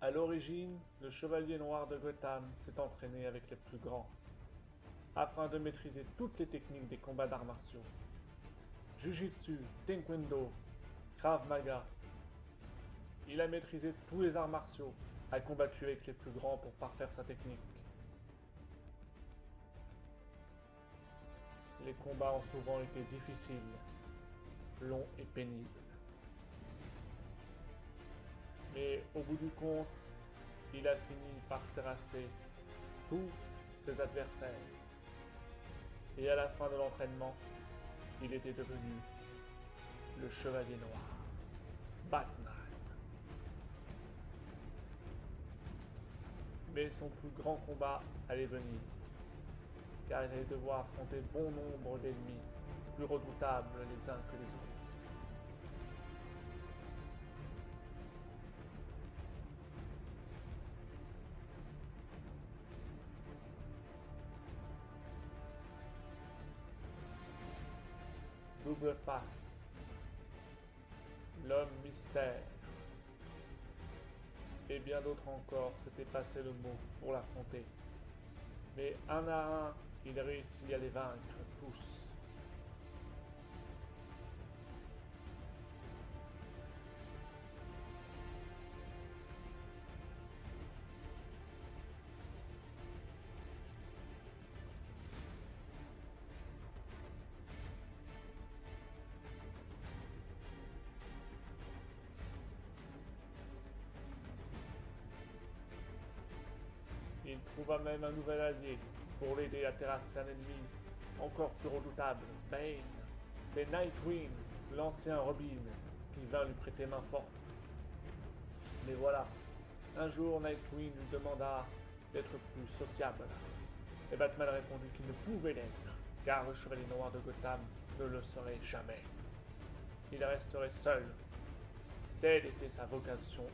À l'origine, le Chevalier Noir de Gotham s'est entraîné avec les plus grands, afin de maîtriser toutes les techniques des combats d'arts martiaux. Jujutsu, Taekwondo, Krav Maga. Il a maîtrisé tous les arts martiaux, a combattu avec les plus grands pour parfaire sa technique. Les combats ont souvent été difficiles, longs et pénibles. Mais au bout du compte, il a fini par terrasser tous ses adversaires. Et à la fin de l'entraînement, il était devenu le Chevalier Noir, Batman. Mais son plus grand combat allait venir, car il allait devoir affronter bon nombre d'ennemis, plus redoutables les uns que les autres. Double Face, l'homme mystère, et bien d'autres encore s'étaient passé le mot pour l'affronter. Mais un à un, il réussit à les vaincre tous. Il trouva même un nouvel allié pour l'aider à terrasser un ennemi encore plus redoutable, Bane. C'est Nightwing, l'ancien Robin, qui vint lui prêter main forte. Mais voilà, un jour Nightwing lui demanda d'être plus sociable. Et Batman répondit qu'il ne pouvait l'être, car le Chevalier Noir de Gotham ne le serait jamais. Il resterait seul. Telle était sa vocation.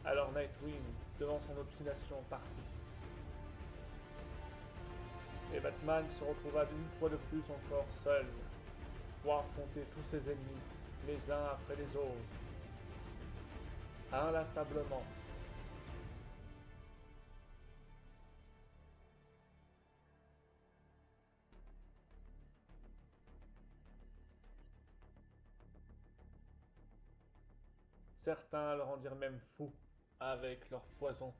Alors Nightwing, devant son obstination, partit. Et Batman se retrouva une fois de plus encore seul, pour affronter tous ses ennemis, les uns après les autres, inlassablement. Certains le rendirent même fou avec leur poison.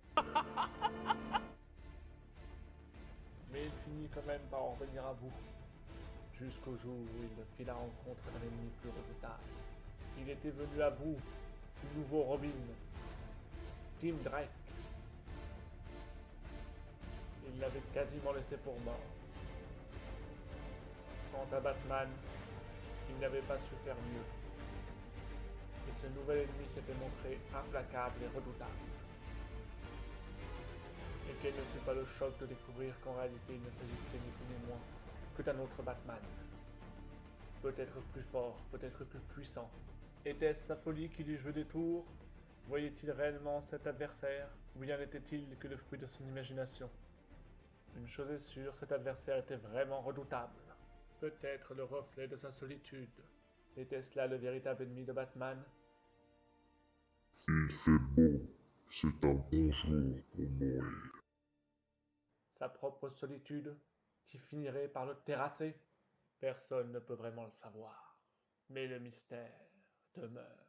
Mais il finit quand même par en revenir à bout, jusqu'au jour où il fit la rencontre d'un ennemi plus redoutable. Il était venu à bout du nouveau Robin, Tim Drake. Il l'avait quasiment laissé pour mort. Quant à Batman, il n'avait pas su faire mieux. Et ce nouvel ennemi s'était montré implacable et redoutable. Et quel ne fut pas le choc de découvrir qu'en réalité il ne s'agissait ni plus ni moins que d'un autre Batman. Peut-être plus fort, peut-être plus puissant. Était-ce sa folie qui lui jouait des tours? Voyait-il réellement cet adversaire? Ou bien n'était-il que le fruit de son imagination? Une chose est sûre, cet adversaire était vraiment redoutable. Peut-être le reflet de sa solitude. Était-ce là le véritable ennemi de Batman? Il fait beau, c'est un bon jour pour mourir. Sa propre solitude, qui finirait par le terrasser? Personne ne peut vraiment le savoir. Mais le mystère demeure.